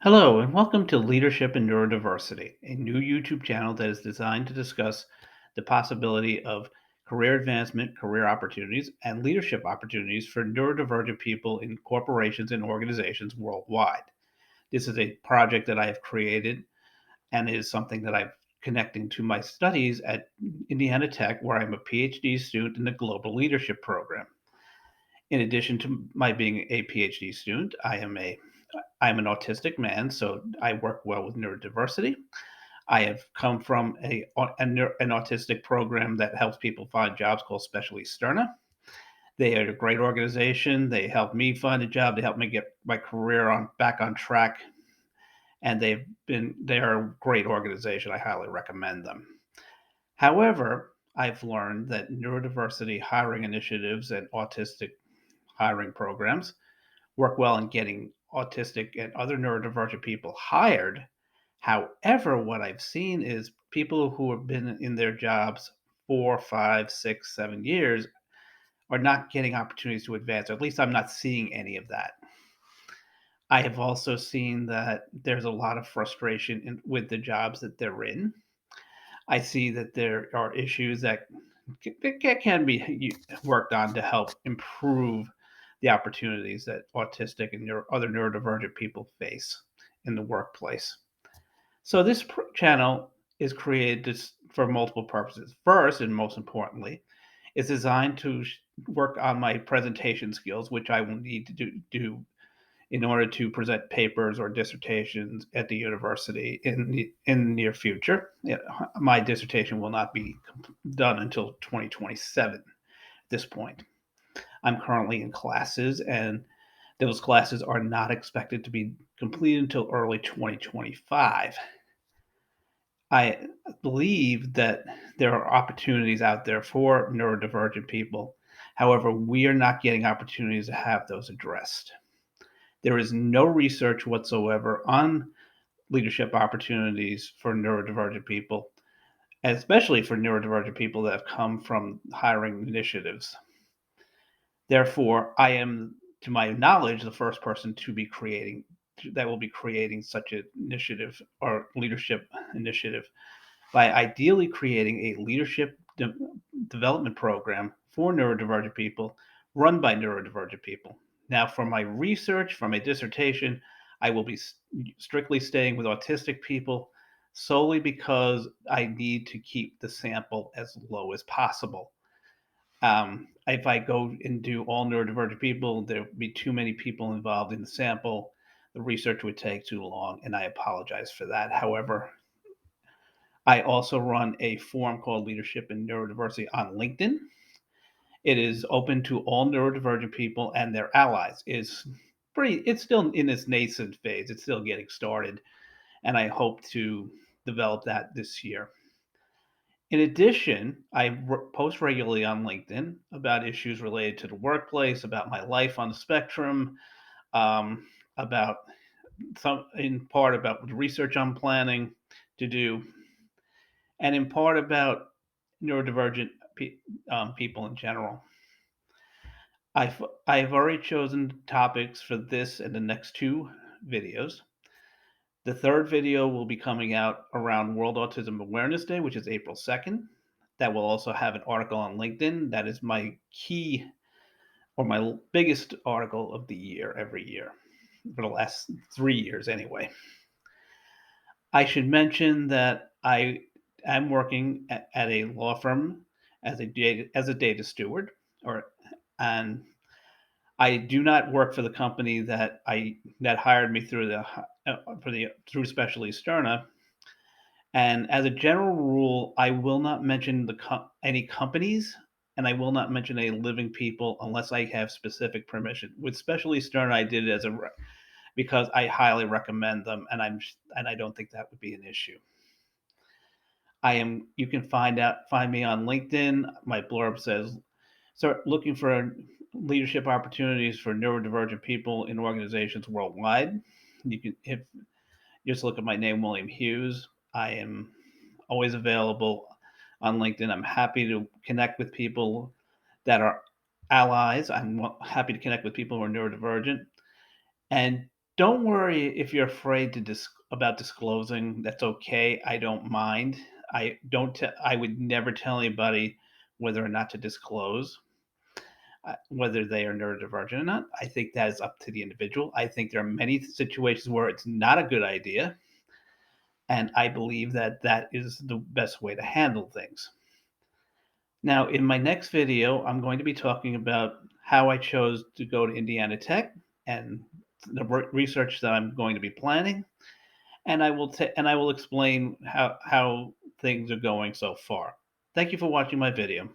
Hello, and welcome to Leadership and Neurodiversity, a new YouTube channel that is designed to discuss the possibility of career advancement, career opportunities, and leadership opportunities for neurodivergent people in corporations and organizations worldwide. This is a project that I have created and is something that I'm connecting to my studies at Indiana Tech, where I'm a PhD student in the Global Leadership Program. In addition to my being a PhD student, I'm an autistic man, so I work well with neurodiversity. I have come from an autistic program that helps people find jobs called Specially Sterna. They are a great organization. They helped me find a job. They helped me get my career on back on track, and they are a great organization. I highly recommend them. However, I've learned that neurodiversity hiring initiatives and autistic hiring programs work well in getting autistic and other neurodivergent people hired. However, what I've seen is people who have been in their jobs 4, 5, 6, 7 years are not getting opportunities to advance, or at least I'm not seeing any of that. I have also seen that there's a lot of frustration with the jobs that they're in. I see that there are issues that can be worked on to help improve the opportunities that autistic and other neurodivergent people face in the workplace. So this channel is created for multiple purposes. First, and most importantly, it's designed to work on my presentation skills, which I will need to do in order to present papers or dissertations at the university in the near future. Yeah, my dissertation will not be done until 2027 at this point. I'm currently in classes, and those classes are not expected to be completed until early 2025. I believe that there are opportunities out there for neurodivergent people. However, we are not getting opportunities to have those addressed. There is no research whatsoever on leadership opportunities for neurodivergent people, especially for neurodivergent people that have come from hiring initiatives. Therefore, I am, to my knowledge, the first person that will be creating such an initiative or leadership initiative by ideally creating a leadership development program for neurodivergent people run by neurodivergent people. Now, for my research, for my dissertation, I will be strictly staying with autistic people solely because I need to keep the sample as low as possible. If I go and do all neurodivergent people, there would be too many people involved in the sample. The research would take too long, and I apologize for that. However, I also run a forum called Leadership and Neurodiversity on LinkedIn. It is open to all neurodivergent people and their allies. It's still in its nascent phase. It's still getting started, and I hope to develop that this year. In addition, I post regularly on LinkedIn about issues related to the workplace, about my life on the spectrum, about in part about the research I'm planning to do, and in part about neurodivergent people in general. I've already chosen topics for this and the next two videos. The third video will be coming out around World Autism Awareness Day, which is April 2nd. That will also have an article on LinkedIn. That is my key or my biggest article of the year every year for the last 3 years anyway. I should mention that I am working at a law firm as a data steward, and I do not work for the company that hired me through Specialty Sterna. And as a general rule, I will not mention any companies, and I will not mention any living people unless I have specific permission. With Specialty Sterna, I did it because I highly recommend them, and I don't think that would be an issue. You can find me on LinkedIn. My blurb says, start looking for leadership opportunities for neurodivergent people in organizations worldwide. If just look at my name, William Hughes. I am always available on LinkedIn. I'm happy to connect with people that are allies. I'm happy to connect with people who are neurodivergent. And Don't worry if you're afraid to about disclosing. That's okay. I don't mind. I would never tell anybody whether or not to disclose, whether they are neurodivergent or not. I think that is up to the individual. I think there are many situations where it's not a good idea, and I believe that that is the best way to handle things. Now, in my next video, I'm going to be talking about how I chose to go to Indiana Tech and the research that I'm going to be planning, and I will explain how things are going so far. Thank you for watching my video.